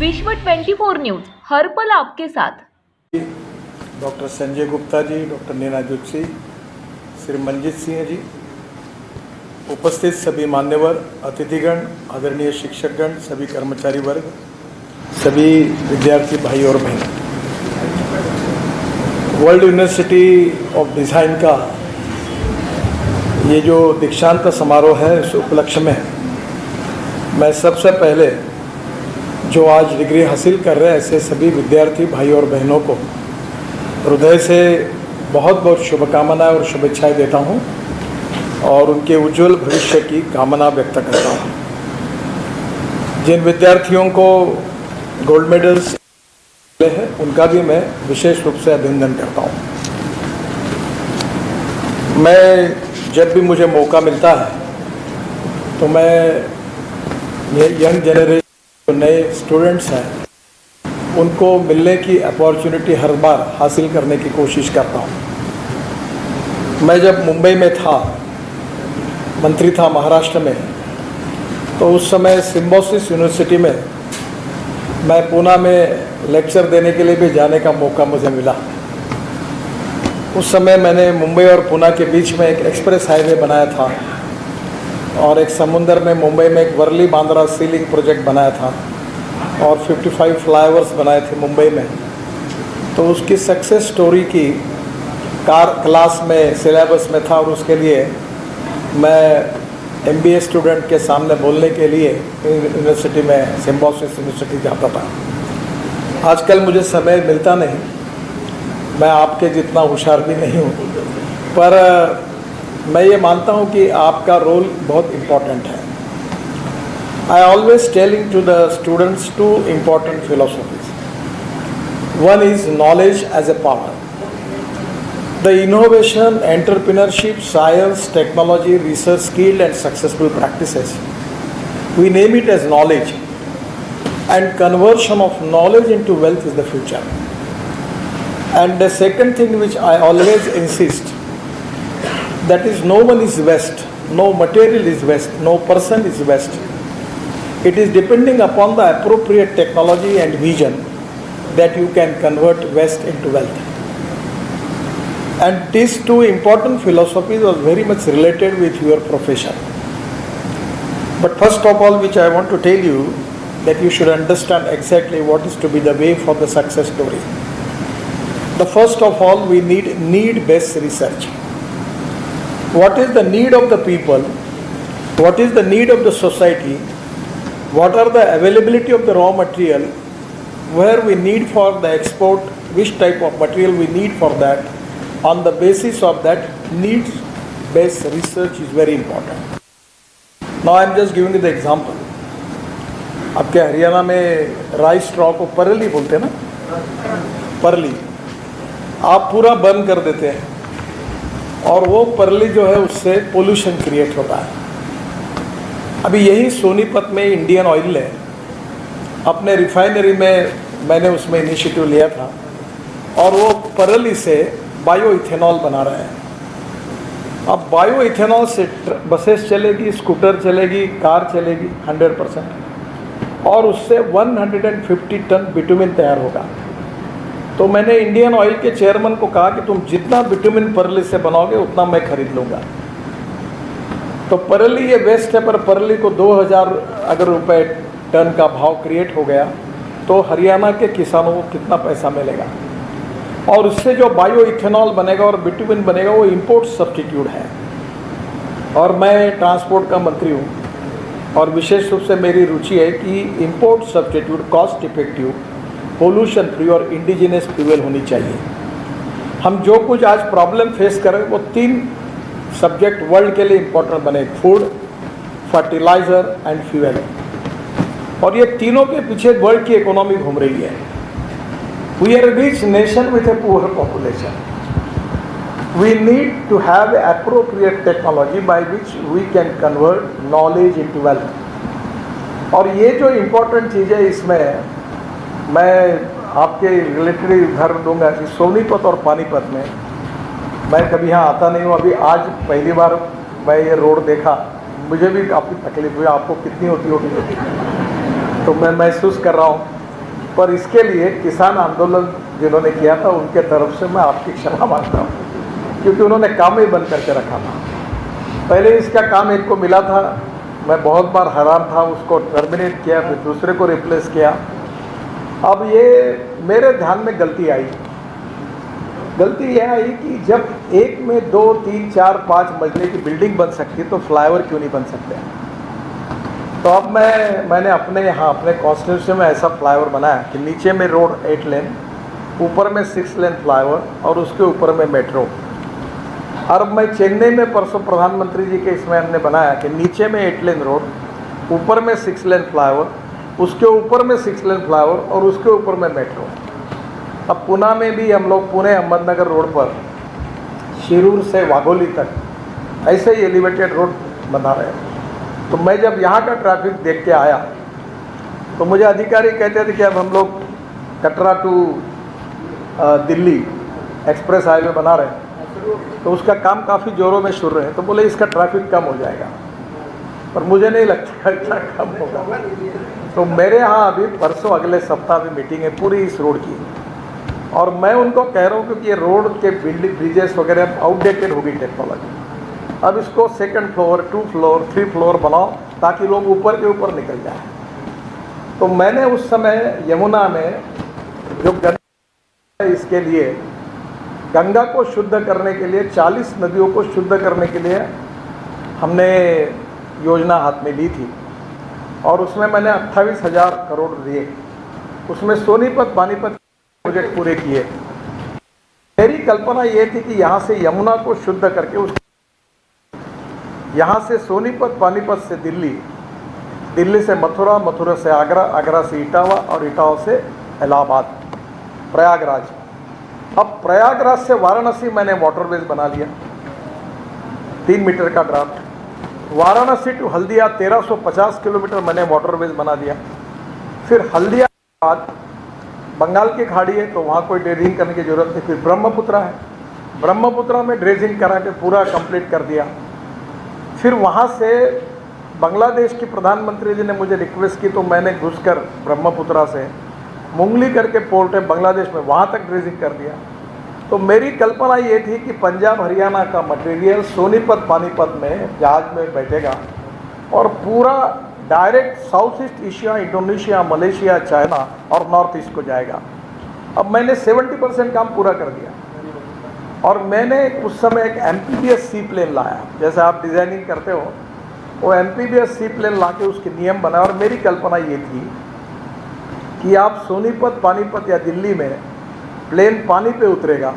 विश्व 24 न्यूज हर पल आपके साथ। डॉक्टर संजय गुप्ता जी, डॉक्टर नीना जोशी, श्री मंजीत सिंह जी, उपस्थित सभी मान्यवर, अतिथिगण, आदरणीय शिक्षकगण, सभी कर्मचारी वर्ग, सभी विद्यार्थी भाई और बहन, वर्ल्ड यूनिवर्सिटी ऑफ डिज़ाइन का ये जो दीक्षांत समारोह है, इस उपलक्ष्य में मैं सबसे पहले जो आज डिग्री हासिल कर रहे हैं ऐसे सभी विद्यार्थी भाई और बहनों को हृदय से बहुत बहुत शुभकामनाएं और शुभेच्छाएं देता हूं और उनके उज्जवल भविष्य की कामना व्यक्त करता हूं। जिन विद्यार्थियों को गोल्ड मेडल्स मिले हैं उनका भी मैं विशेष रूप से अभिनंदन करता हूं। मैं जब भी मुझे मौका मिलता है तो मैं ये यंग जनरेशन जो नए स्टूडेंट्स हैं उनको मिलने की अपॉर्चुनिटी हर बार हासिल करने की कोशिश करता हूँ। मैं जब मुंबई में था, मंत्री था महाराष्ट्र में, तो उस समय सिम्बोसिस यूनिवर्सिटी में मैं पूना में लेक्चर देने के लिए भी जाने का मौका मुझे मिला। उस समय मैंने मुंबई और पूना के बीच में एक एक्सप्रेस हाईवे बनाया था और एक समुंदर में मुंबई में एक वर्ली बांद्रा सी लिंक प्रोजेक्ट बनाया था और 55 फ्लाईओवर्स बनाए थे मुंबई में। तो उसकी सक्सेस स्टोरी की क्लास में सिलेबस में था और उसके लिए मैं MBA स्टूडेंट के सामने बोलने के लिए यूनिवर्सिटी में सिम्बोसिस यूनिवर्सिटी जाता था। आजकल मुझे समय मिलता नहीं, मैं आपके जितना होशियार भी नहीं हूँ, पर मैं ये मानता हूँ कि आपका रोल बहुत इम्पोर्टेंट है। I always telling to the students two important philosophies. One is knowledge as a power. The innovation, entrepreneurship, science, technology, research, skilled and successful practices, we name it as knowledge, and conversion of knowledge into wealth is the future. And the second thing which I always insist, that is no one is West, no material is West, no person is West. It is depending upon the appropriate technology and vision that you can convert West into wealth. And these two important philosophies are very much related with your profession. But first of all, which I want to tell you, that you should understand exactly what is to be the way for the success story. The first of all, we need need-based research. What is the need of the people? What is the need of the society? What are the availability of the raw material? Where we need for the export? Which type of material we need for that? On the basis of that, needs-based research is very important. Now I am just giving you the example. आपके हरियाणा में rice straw को परली बोलते हैं ना, परली आप पूरा बर्न कर देते हैं और वो परली जो है उससे पोल्यूशन क्रिएट होता है। अभी यही सोनीपत में इंडियन ऑयल ने अपने रिफाइनरी में, मैंने उसमें इनिशिएटिव लिया था और वो परली से बायो इथेनॉल बना रहे हैं। अब बायो इथेनॉल से बसेस चलेगी, स्कूटर चलेगी, कार चलेगी 100%, और उससे 150 टन बिटुमिन तैयार होगा। तो मैंने इंडियन ऑयल के चेयरमैन को कहा कि तुम जितना बिटुमिन परली से बनाओगे उतना मैं खरीद लूँगा। तो परली ये वेस्ट है, पर परली को 2000 अगर रुपए टन का भाव क्रिएट हो गया तो हरियाणा के किसानों को कितना पैसा मिलेगा। और उससे जो बायो इथेनॉल बनेगा और बिटुमिन बनेगा वो इंपोर्ट सब्स्टिट्यूट है। और मैं ट्रांसपोर्ट का मंत्री हूँ और विशेष रूप से मेरी रुचि है कि import substitute cost effective, pollution free और इंडिजिनस फ्यूल होनी चाहिए। हम जो कुछ आज प्रॉब्लम फेस करें वो 3 सब्जेक्ट वर्ल्ड के लिए इम्पोर्टेंट बने, फूड, फर्टिलाइज़र एंड फ्यूल। और ये तीनों के पीछे वर्ल्ड की इकोनॉमी घूम रही है। We are a rich nation with a poor population. We need to have appropriate technology by which we can convert knowledge into wealth. और ये जो इम्पोर्टेंट चीज़ है, इसमें मैं आपके रिलेटेड उदाहरण दूंगा कि सोनीपत और पानीपत में मैं कभी यहाँ आता नहीं हूँ। अभी आज पहली बार मैं ये रोड देखा, मुझे भी काफ़ी तकलीफ हुई, आपको कितनी होती होगी, तो मैं महसूस कर रहा हूँ पर इसके लिए किसान आंदोलन जिन्होंने किया था उनके तरफ से मैं आपकी क्षमा मांगता हूँ, क्योंकि उन्होंने काम ही बंद करके रखा था। पहले इसका काम एक को मिला था, मैं बहुत बार हैरान था, उसको टर्मिनेट किया, फिर दूसरे को रिप्लेस किया। अब ये मेरे ध्यान में गलती आई। गलती यह आई कि जब एक में 2, 3, 4, 5 मंजिले की बिल्डिंग बन सकती तो फ्लाईओवर क्यों नहीं बन सकते। तो अब मैंने अपने यहाँ अपने कॉन्स्टिट्यूंसी में ऐसा फ्लाईओवर बनाया कि नीचे में रोड 8 लेन, ऊपर में 6 लेन फ्लाईओवर और उसके ऊपर में मेट्रो। और मैं चेन्नई में परसों प्रधानमंत्री जी के इसमें हमने बनाया कि नीचे में 8 लेन रोड, ऊपर में 6 लेन फ्लाईओवर, उसके ऊपर में 6 लेन फ्लाईओवर और उसके ऊपर में मेट्रो। अब पुणे में भी हम लोग पुणे अहमदनगर रोड पर शिरूर से वाघोली तक ऐसे ही एलिवेटेड रोड बना रहे हैं। तो मैं जब यहाँ का ट्रैफिक देख के आया तो मुझे अधिकारी कहते थे कि अब हम लोग Katra to Delhi express highway बना रहे हैं, तो उसका काम काफ़ी ज़ोरों में शुरू है। तो बोले इसका ट्रैफिक कम हो जाएगा, पर मुझे नहीं लगता इतना कम होगा। तो मेरे यहाँ अभी परसों अगले सप्ताह में मीटिंग है पूरी इस रोड की, और मैं उनको कह रहा हूँ क्योंकि ये रोड के बिल्डिंग ब्रिजेस वगैरह आउटडेटेड होगी टेक्नोलॉजी। अब इसको 2nd फ्लोर, 2 फ्लोर, 3 फ्लोर बनाओ ताकि लोग ऊपर के ऊपर निकल जाए। तो मैंने उस समय यमुना में जो गंगा, इसके लिए गंगा को शुद्ध करने के लिए 40 नदियों को शुद्ध करने के लिए हमने योजना हाथ में ली थी, और उसमें मैंने 28,000 करोड़ दिए। उसमें सोनीपत पानीपत प्रोजेक्ट पूरे किए। मेरी कल्पना ये थी कि यहाँ से यमुना को शुद्ध करके उस यहाँ से सोनीपत, पानीपत से दिल्ली, दिल्ली से मथुरा, मथुरा से आगरा, आगरा से इटावा और इटावा से इलाहाबाद, प्रयागराज। अब प्रयागराज से वाराणसी मैंने वाटरवेज बना लिया, 3 मीटर का draft. Varanasi to Haldia 1350 kilometre मैंने वाटरवेज बना दिया। फिर हल्दिया के बाद बंगाल की खाड़ी है तो वहाँ कोई ड्रेजिंग करने की ज़रूरत नहीं। फिर ब्रह्मपुत्रा है, ब्रह्मपुत्रा में ड्रेजिंग करा के पूरा कंप्लीट कर दिया। फिर वहाँ से बांग्लादेश की प्रधानमंत्री जी ने मुझे रिक्वेस्ट की तो मैंने घुसकर ब्रह्मपुत्रा से मुंगली करके पोर्ट है बांग्लादेश में, वहाँ तक ड्रेजिंग कर दिया। तो मेरी कल्पना ये थी कि पंजाब हरियाणा का मटेरियल सोनीपत पानीपत में जहाज में बैठेगा और पूरा direct south east Asia, Indonesia, Malaysia, China और नॉर्थ ईस्ट को जाएगा। अब मैंने 70% काम पूरा कर दिया, और मैंने उस समय एक एम्फीबियस सी प्लेन लाया, जैसे आप डिज़ाइनिंग करते हो वो एम्फीबियस सी प्लेन ला के उसके नियम बनाए। और मेरी कल्पना ये थी कि आप सोनीपत, पानीपत या दिल्ली में प्लेन पानी पे उतरेगा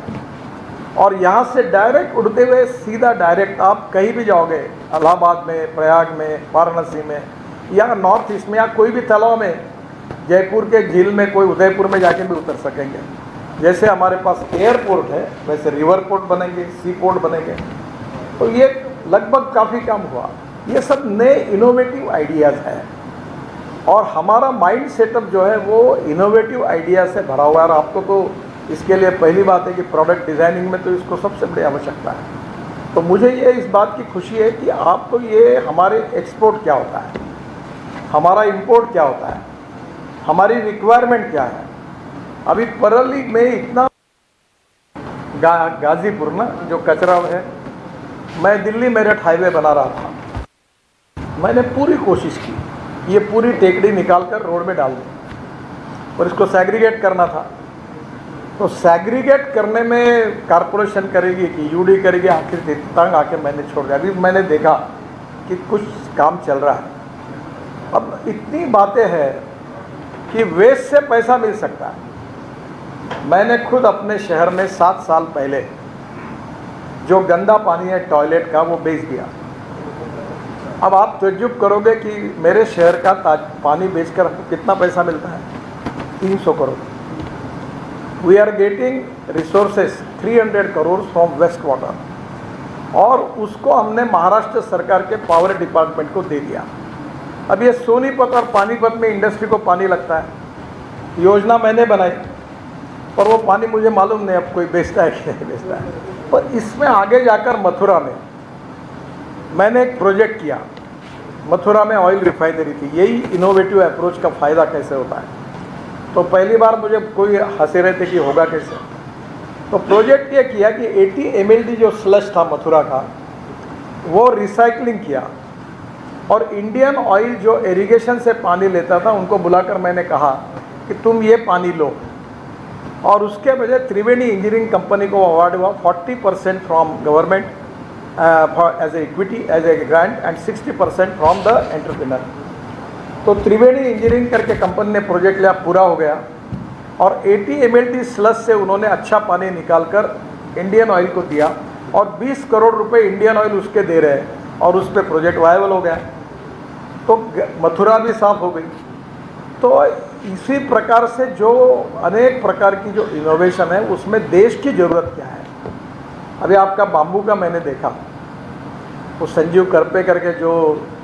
और यहाँ से डायरेक्ट उड़ते हुए सीधा डायरेक्ट आप कहीं भी जाओगे, इलाहाबाद में, प्रयाग में, वाराणसी में या नॉर्थ ईस्ट में या कोई भी तालाब में, जयपुर के झील में, कोई उदयपुर में जाके भी उतर सकेंगे। जैसे हमारे पास एयरपोर्ट है वैसे रिवर पोर्ट बनेंगे, सी पोर्ट बनेंगे। तो ये लगभग काफ़ी काम हुआ। ये सब नए इनोवेटिव आइडियाज़ हैं, और हमारा माइंड सेटअप जो है वो इनोवेटिव आइडिया से भरा हुआ है। और आपको तो इसके लिए पहली बात है कि प्रोडक्ट डिज़ाइनिंग में तो इसको सबसे बड़ी आवश्यकता है। तो मुझे ये इस बात की खुशी है कि आपको ये हमारे एक्सपोर्ट क्या होता है, हमारा इंपोर्ट क्या होता है, हमारी रिक्वायरमेंट क्या है। अभी परली में इतना गाजीपुर ना जो कचरा है, मैं दिल्ली मेरठ हाईवे बना रहा था, मैंने पूरी कोशिश की ये पूरी टेकड़ी निकाल कर रोड में डाल दी, और इसको सेग्रीगेट करना था। तो सेग्रीगेट करने में कारपोरेशन करेगी कि यूडी करेगी, आखिर तंग आके मैंने छोड़ दिया। अभी मैंने देखा कि कुछ काम चल रहा है। अब इतनी बातें हैं कि वेस्ट से पैसा मिल सकता है। मैंने खुद अपने शहर में 7 साल पहले जो गंदा पानी है टॉयलेट का वो बेच दिया। अब आप तजुब करोगे कि मेरे शहर का पानी बेचकर कितना पैसा मिलता है, 300 crore. We are getting resources 300 crore from waste water, और उसको हमने महाराष्ट्र सरकार के पावर डिपार्टमेंट को दे दिया। अब ये सोनीपत और पानीपत में इंडस्ट्री को पानी लगता है, योजना मैंने बनाई, पर वो पानी मुझे मालूम नहीं अब कोई बेचता है कि नहीं बेचता है। पर इसमें आगे जाकर मथुरा में मैंने एक प्रोजेक्ट किया, मथुरा में ऑयल रिफाइनरी थी। यही इनोवेटिव अप्रोच का फ़ायदा कैसे होता है। तो पहली बार मुझे कोई हंसे रहे थे कि होगा कैसे। तो प्रोजेक्ट ये किया कि 80 mld जो स्लश था मथुरा का वो रिसाइकलिंग किया, और इंडियन ऑयल जो इरिगेशन से पानी लेता था उनको बुलाकर मैंने कहा कि तुम ये पानी लो, और उसके बजाय त्रिवेणी इंजीनियरिंग कंपनी को अवार्ड हुआ 40% from government as a equity as a grant and 60% from the entrepreneur. तो त्रिवेणी इंजीनियरिंग करके कंपनी ने प्रोजेक्ट लिया, पूरा हो गया, और 80 mld स्लस से उन्होंने अच्छा पानी निकालकर इंडियन ऑयल को दिया, और 20 करोड़ रुपए इंडियन ऑयल उसके दे रहे हैं, और उस पर प्रोजेक्ट वायबल हो गया। तो मथुरा भी साफ हो गई। तो इसी प्रकार से जो अनेक प्रकार की जो इनोवेशन है उसमें देश की ज़रूरत क्या है। अभी आपका बाम्बू का मैंने देखा, वो संजीव करपे करके जो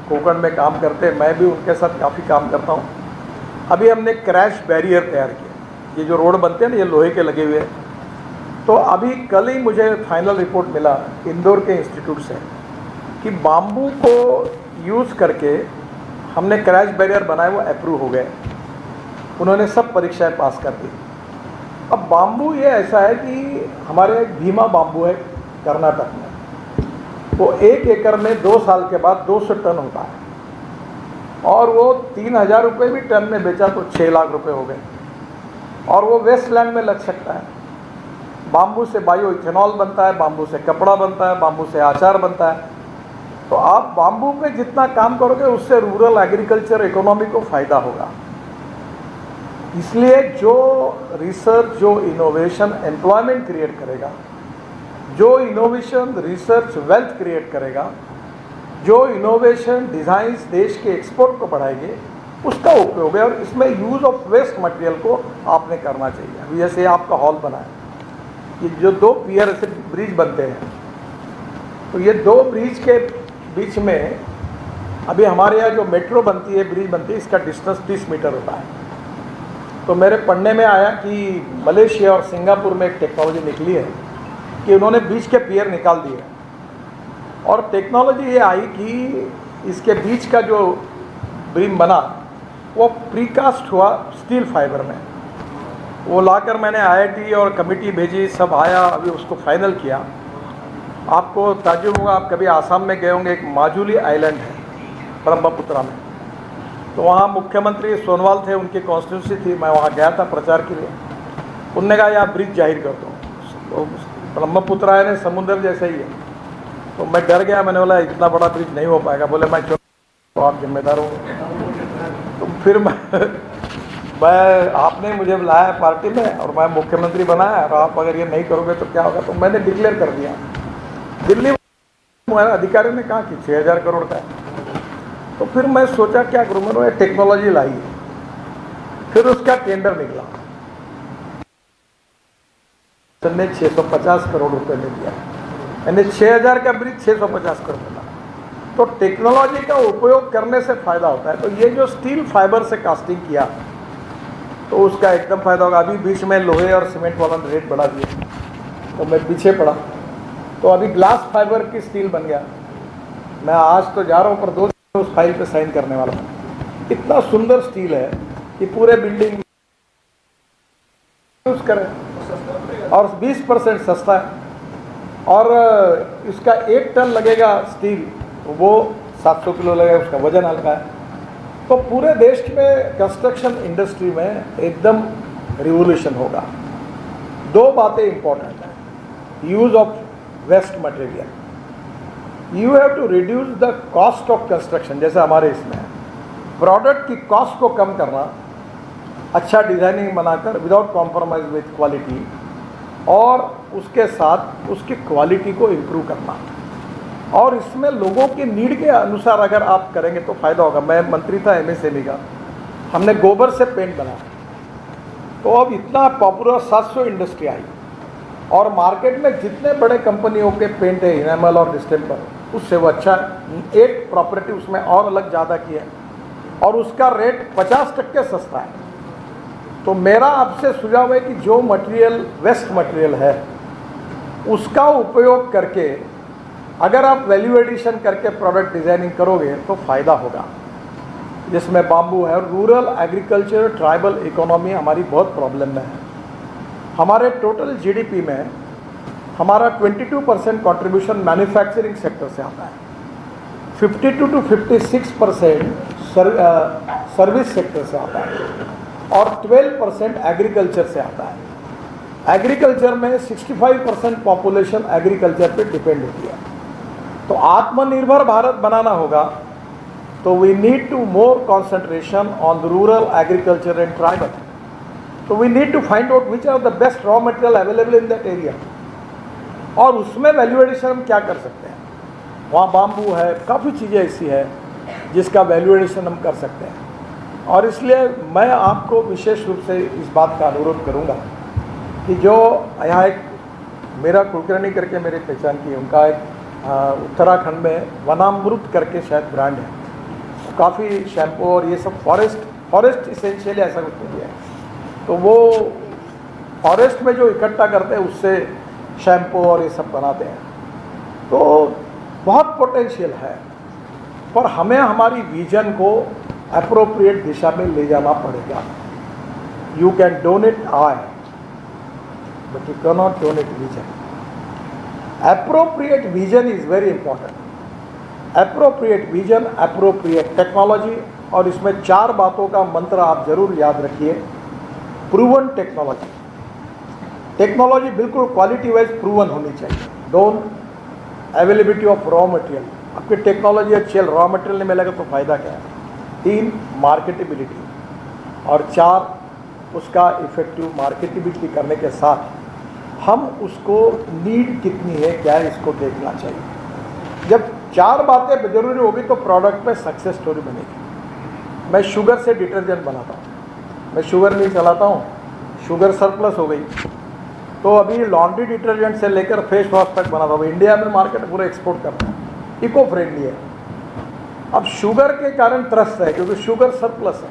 कोकण में काम करते हैं, मैं भी उनके साथ काफ़ी काम करता हूँ। अभी हमने क्रैश बैरियर तैयार किया, ये जो रोड बनते हैं ना, ये लोहे के लगे हुए हैं। तो अभी कल ही मुझे फाइनल रिपोर्ट मिला इंदौर के इंस्टीट्यूट से कि बाम्बू को यूज़ करके हमने क्रैश बैरियर बनाए, वो अप्रूव हो गए, उन्होंने सब परीक्षाएं पास कर दी। अब बाम्बू ये ऐसा है कि हमारे भीमा बाम्बू है कर्नाटक में, वो 1 एकड़ में 2 साल के बाद 200 टन होता है, और वो 3,000 रुपये भी टन में बेचा तो 6 लाख रुपए हो गए, और वो वेस्टलैंड में लग सकता है। बाम्बू से बायो इथेनॉल बनता है, बाम्बू से कपड़ा बनता है, बाम्बू से अचार बनता है। तो आप बाम्बू पे जितना काम करोगे उससे रूरल एग्रीकल्चर इकोनॉमी को फ़ायदा होगा। इसलिए जो रिसर्च, जो इनोवेशन एम्प्लॉयमेंट क्रिएट करेगा, जो इनोवेशन रिसर्च वेल्थ क्रिएट करेगा, जो इनोवेशन डिज़ाइंस देश के एक्सपोर्ट को बढ़ाएंगे, उसका उपयोग है। और इसमें यूज़ ऑफ वेस्ट मटेरियल को आपने करना चाहिए। अभी जैसे आपका हॉल बना है, ये जो 2 पियर से ब्रिज बनते हैं, तो ये 2 ब्रिज के बीच में अभी हमारे यहाँ जो मेट्रो बनती है, ब्रिज बनती है, इसका डिस्टेंस 30 मीटर होता है। तो मेरे पढ़ने में आया कि मलेशिया और सिंगापुर में एक टेक्नोलॉजी निकली है कि उन्होंने बीच के पियर निकाल दिए, और टेक्नोलॉजी ये आई कि इसके बीच का जो बीम बना वो प्रीकास्ट हुआ स्टील फाइबर में। वो लाकर मैंने IIT और कमेटी भेजी, सब आया, अभी उसको फाइनल किया। आपको ताज्जुब होगा, आप कभी आसाम में गए होंगे, एक माजुली आइलैंड है ब्रह्मपुत्रा में, तो वहाँ मुख्यमंत्री सोनवाल थे, उनकी कॉन्स्टिट्यूंसी थी, मैं वहाँ गया था प्रचार के लिए। उनने कहा यहाँ ब्रिज जाहिर कर दो, तो ब्रह्मपुत्रा है ना, समुद्र जैसे ही है। तो मैं डर गया, मैंने बोला इतना बड़ा ब्रिज नहीं हो पाएगा। बोले मैं तो आप जिम्मेदार हो। तो फिर मैं आपने मुझे बुलाया पार्टी में और मैं मुख्यमंत्री बनाया, और आप अगर ये नहीं करोगे तो क्या होगा। तो मैंने डिक्लेयर कर दिया। दिल्ली हमारे अधिकारी ने कहा कि 6,000 करोड़ का है। तो फिर मैं सोचा क्या करूँ, मैंने टेक्नोलॉजी लाई, फिर उसका टेंडर निकला, ने 650 करोड़ रुपए में दिया, यानी 6,000 का ब्रिज 650 करोड़ मिला। तो टेक्नोलॉजी का उपयोग करने से फ़ायदा होता है। तो ये जो स्टील फाइबर से कास्टिंग किया तो उसका एकदम फ़ायदा होगा। अभी बीच में लोहे और सीमेंट वाला रेट बढ़ा दिया तो मैं पीछे पड़ा, तो अभी ग्लास फाइबर की स्टील बन गया। मैं आज तो जा रहा हूँ, पर 2 दिन उस फाइल पे साइन करने वाला हूँ। इतना सुंदर स्टील है कि पूरे बिल्डिंग यूज़ करें, और 20% सस्ता है, और इसका 1 टन लगेगा स्टील, वो 700 किलो लगेगा, उसका वजन हल्का है। तो पूरे देश में कंस्ट्रक्शन इंडस्ट्री में एकदम रिवोल्यूशन होगा। 2 बातें इंपॉर्टेंट हैं। Use of waste material, you have to reduce the cost of construction, जैसे हमारे इसमें है, प्रोडक्ट की कॉस्ट को कम करना, अच्छा डिज़ाइनिंग बनाकर विदाउट कॉम्प्रोमाइज विथ क्वालिटी, और उसके साथ उसकी क्वालिटी को इम्प्रूव करना। और इसमें लोगों की नीड के अनुसार अगर आप करेंगे तो फ़ायदा होगा। मैं मंत्री था MSME का, हमने गोबर से पेंट बनाया, तो अब इतना पॉपुलर 700 इंडस्ट्री आई, और मार्केट में जितने बड़े कंपनियों के पेंट है इनेमल और डिस्टेम्पर, उससे वो अच्छा है। एक प्रॉपर्टी उसमें और अलग ज़्यादा की है, और उसका रेट 50% सस्ता है। तो मेरा आपसे सुझाव है कि जो मटेरियल वेस्ट मटेरियल है उसका उपयोग करके अगर आप वैल्यू एडिशन करके प्रोडक्ट डिज़ाइनिंग करोगे तो फ़ायदा होगा। जिसमें बाम्बू है। रूरल एग्रीकल्चर ट्राइबल इकोनॉमी हमारी बहुत प्रॉब्लम में है। हमारे टोटल जीडीपी में हमारा 22% कंट्रीब्यूशन मैन्युफैक्चरिंग सेक्टर से आता है, 52 to 56% सर्विस सेक्टर से आता है और 12% एग्रीकल्चर से आता है। एग्रीकल्चर में 65% पॉपुलेशन एग्रीकल्चर पे डिपेंड होती है। तो आत्मनिर्भर भारत बनाना होगा तो we need to more concentration on the rural agriculture and tribal. तो we need to find out which are the best raw material available in that area और उसमें वैल्यू एडिशन हम क्या कर सकते हैं। वहाँ बाम्बू है, काफ़ी चीज़ें ऐसी है जिसका वैल्यू एडिशन हम कर सकते हैं। और इसलिए मैं आपको विशेष रूप से इस बात का अनुरोध करूँगा कि जो यहाँ एक मेरा कुलकर्णी करके मेरी पहचान की, उनका एक उत्तराखंड में वनामृत करके शायद ब्रांड है, काफ़ी शैम्पू और ये सब फॉरेस्ट इसेंशियली ऐसा कुछ नहीं है। तो वो फॉरेस्ट में जो इकट्ठा करते हैं उससे शैम्पू और ये सब बनाते हैं। तो बहुत पोटेंशियल है, पर हमें हमारी विजन को अप्रोप्रिएट दिशा में ले जाना पड़ेगा। You can donate I but you can not donate vision. Appropriate vision is very important. Appropriate vision, appropriate technology, और इसमें 4 बातों का मंत्र आप जरूर याद रखिए। प्रूवन टेक्नोलॉजी, टेक्नोलॉजी बिल्कुल क्वालिटी वाइज प्रूवन होनी चाहिए। Don't availability of raw material, आपकी टेक्नोलॉजी अच्छी है, रॉ मटेरियल नहीं मिलेगा तो फ़ायदा क्या है। 3 मार्केटेबिलिटी, और 4 उसका इफेक्टिव मार्केटेबिलिटी करने के साथ हम उसको नीड कितनी है क्या है इसको देखना चाहिए। जब 4 बातें जरूरी होगी तो प्रोडक्ट में सक्सेस स्टोरी बनेगी। मैं शुगर से डिटर्जेंट बनाता हूँ, मैं शुगर नहीं चलाता हूँ, शुगर सरप्लस हो गई तो अभी लॉन्ड्री डिटर्जेंट से लेकर फेस वॉश तक बनाता हूँ। इंडिया में मार्केट पूरा एक्सपोर्ट करता है, इको फ्रेंडली है। अब शुगर के कारण त्रस्त है क्योंकि शुगर सरप्लस है।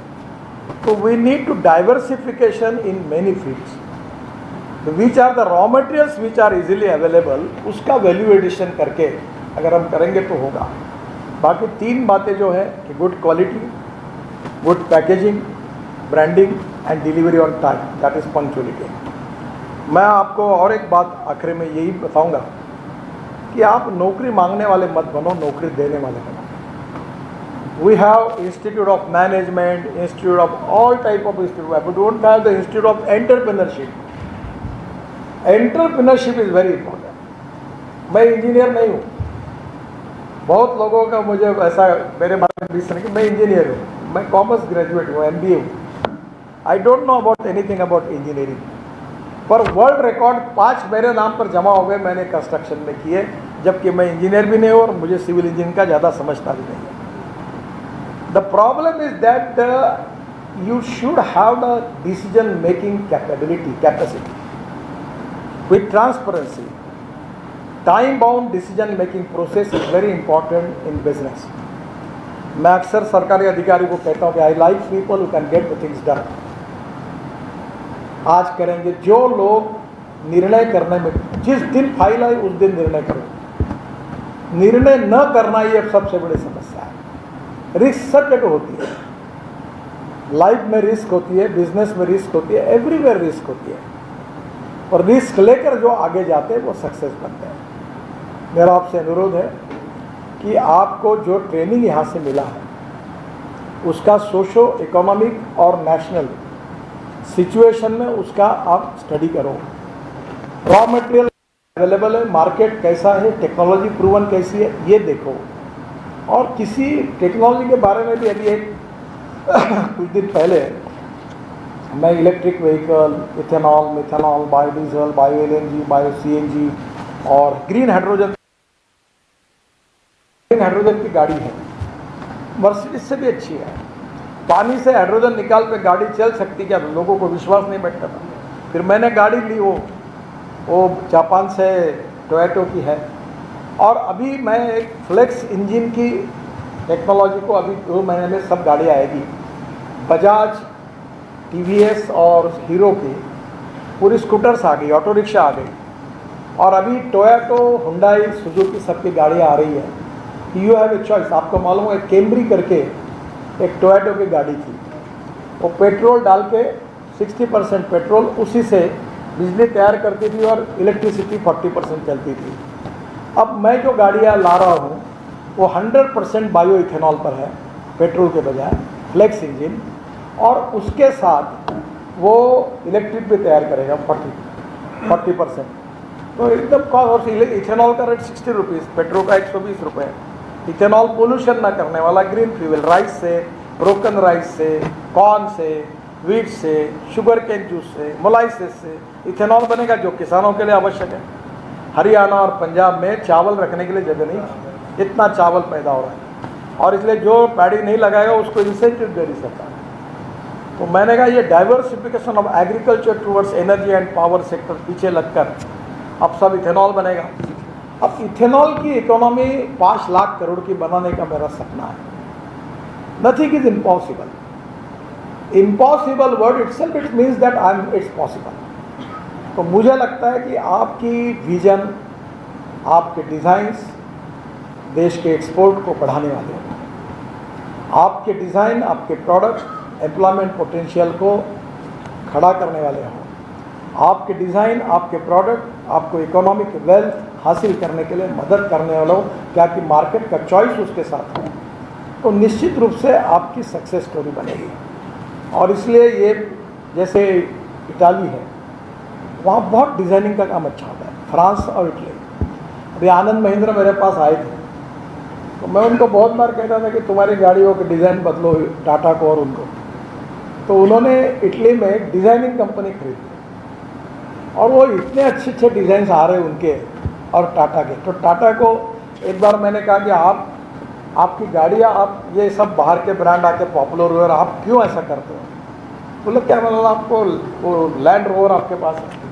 तो we need to diversification in many fields. Which are the raw materials which are easily available, उसका वैल्यू एडिशन करके अगर हम करेंगे तो होगा। बाकी 3 बातें जो है कि good quality, good packaging, branding and delivery on time, that is punctuality. मैं आपको और एक बात आखिर में यही बताऊंगा कि आप नौकरी मांगने वाले मत बनो, नौकरी देने वाले बनो। We have institute of management, institute of all type of institute, we don't have the institute of entrepreneurship. Entrepreneurship is very important. मैं इंजीनियर नहीं हूँ, बहुत लोगों का मुझे ऐसा मेरे बारे में भी कि मैं इंजीनियर हूँ, मैं कॉमर्स ग्रेजुएट हूँ, MBA हूँ। I don't know about anything about engineering, पर वर्ल्ड रिकॉर्ड 5 मेरे नाम पर जमा हो गए मैंने कंस्ट्रक्शन में किए, जबकि मैं इंजीनियर भी नहीं हूँ और मुझे सिविल इंजीनियरिंग का ज़्यादा समझता भी नहीं है। The problem is that you should have the decision making capacity with transparency. Time bound decision making process is very important in business. मैं अक्सर सरकारी अधिकारी को कहता हूँ कि I like people who can get the things done. आज करेंगे, जो लोग निर्णय करने में, जिस दिन फाइल आई उस दिन निर्णय करो। निर्णय न करना ये सबसे बड़ी समस्या है। रिस्क सब जगह होती है, लाइफ में रिस्क होती है, बिजनेस में रिस्क होती है, एवरीवेयर रिस्क होती है, और रिस्क लेकर जो आगे जाते हैं वो सक्सेस बनते हैं। मेरा आपसे अनुरोध है कि आपको जो ट्रेनिंग यहाँ से मिला है उसका सोशो इकोनॉमिक और नेशनल सिचुएशन में उसका आप स्टडी करो। रॉ मटेरियल अवेलेबल है, मार्केट कैसा है, टेक्नोलॉजी प्रूवन कैसी है, ये देखो। और किसी टेक्नोलॉजी के बारे में भी अभी एक कुछ दिन पहले मैं electric vehicle, ethanol, methanol, biodiesel, bio LNG, bio CNG और ग्रीन हाइड्रोजन की गाड़ी है, मर्सिडीज से भी अच्छी है। पानी से हाइड्रोजन निकाल पे गाड़ी चल सकती, क्या लोगों को विश्वास नहीं बैठता था। फिर मैंने गाड़ी ली, वो जापान से टोयोटो की है, और अभी मैं एक फ्लेक्स इंजन की टेक्नोलॉजी को अभी 2 महीने में सब गाड़ी आएगी। बजाज, TVS और हीरो की पूरी स्कूटर्स आ गई, ऑटो रिक्शा आ गई, और अभी टोयोटो, हुंडई, सुजुकी सबकी गाड़ियाँ आ रही है। You have a choice. आपको मालूम है कैमरी करके एक टोयोटो की गाड़ी थी, वो पेट्रोल डाल के 60% पेट्रोल उसी से बिजली तैयार करती थी और इलेक्ट्रिसिटी 40% चलती थी। अब मैं जो गाड़ियाँ ला रहा हूँ वो 100% बायो इथेनॉल पर है, पेट्रोल के बजाय फ्लेक्स इंजन, और उसके साथ वो इलेक्ट्रिक भी तैयार करेगा 40%। तो एकदम कॉस्ट, और इथेनॉल का रेट 60 रुपीज़, पेट्रोल का 120 रुपये। इथेनॉल पोल्यूशन ना करने वाला ग्रीन फ्यूल, राइस से, ब्रोकन राइस से, कॉर्न से, वीट से, शुगर केन जूस से, मोलाइसिस से इथेनॉल बनेगा जो किसानों के लिए आवश्यक है। हरियाणा और पंजाब में चावल रखने के लिए जगह नहीं, इतना चावल पैदा हो रहा है, और इसलिए जो पैडी नहीं लगाएगा उसको इंसेंटिव दे रही सरकार। तो मैंने कहा ये diversification of agriculture towards energy and power sector पीछे लगकर अब सब इथेनॉल बनेगा। अब इथेनॉल की इकोनॉमी 5 लाख करोड़ की बनाने का मेरा सपना है। Nothing is impossible. Impossible word itself it means that it's possible. तो मुझे लगता है कि आपकी विजन, आपके डिज़ाइंस देश के एक्सपोर्ट को बढ़ाने वाले हैं। आपके डिज़ाइन, आपके प्रोडक्ट एम्प्लॉयमेंट पोटेंशियल को खड़ा करने वाले हों। आपके डिज़ाइन, आपके प्रोडक्ट आपको इकोनॉमिक वेल्थ हासिल करने के लिए मदद करने वाला हो, क्या कि मार्केट का चॉइस उसके साथ हो, तो निश्चित रूप से आपकी सक्सेस स्टोरी बनेगी। और इसलिए ये जैसे इटाली है, वहाँ बहुत डिज़ाइनिंग का काम अच्छा होता है, फ्रांस और इटली। अभी आनंद महिंद्रा मेरे पास आए थे, तो मैं उनको बहुत बार कहता था कि तुम्हारी गाड़ियों के डिज़ाइन बदलो, टाटा को और उनको। तो उन्होंने इटली में एक डिज़ाइनिंग कंपनी खरीदी, और वो इतने अच्छे अच्छे डिज़ाइन आ रहे उनके और टाटा के। तो टाटा को एक बार मैंने कहा कि आपकी गाड़ियाँ, आप ये सब बाहर के ब्रांड आके पॉपुलर हुए और आप क्यों ऐसा करते हो? बोले क्या मतलब, आपको वो लैंड रोवर आपके पास है,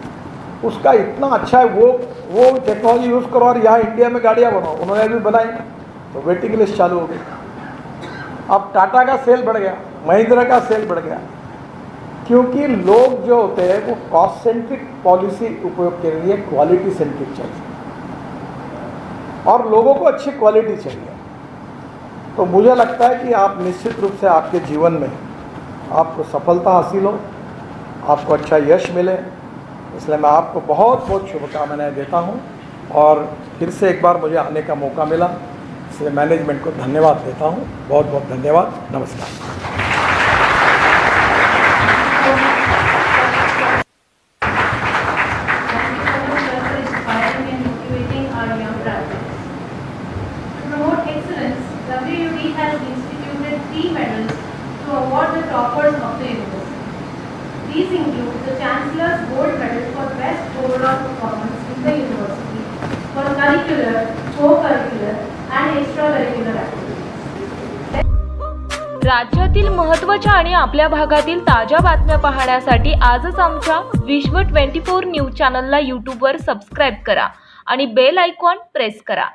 उसका इतना अच्छा है, वो टेक्नोलॉजी यूज़ करो और यहाँ इंडिया में गाड़ियाँ बनाओ। उन्होंने भी बनाई, तो वेटिंग लिस्ट चालू हो गई। अब टाटा का सेल बढ़ गया, महिंद्रा का सेल बढ़ गया, क्योंकि लोग जो होते हैं वो कॉस्ट सेंट्रिक पॉलिसी उपयोग के लिए क्वालिटी सेंट्रिक चाहिए, और लोगों को अच्छी क्वालिटी चाहिए। तो मुझे लगता है कि आप निश्चित रूप से आपके जीवन में आपको सफलता हासिल हो, आपको अच्छा यश मिले, इसलिए मैं आपको बहुत बहुत शुभकामनाएं देता हूं। और फिर से एक बार मुझे आने का मौका मिला, इसलिए मैनेजमेंट को धन्यवाद देता हूं। बहुत बहुत धन्यवाद। नमस्कार। WUD has instituted 3 medals to award the toppers of the university. These include the Chancellor's Gold Medal for Best Overall Performance in the University for curricular, co-curricular and extracurricular activities. राज्यातील महत्त्वाच्या आणि आपल्या भागातील ताज्या बातम्या पाहण्यासाठी आजच आमच्या विश्व 24 न्यूज चॅनलला यूट्यूबवर सबस्क्राईब करा आणि बेल आयकॉन प्रेस करा।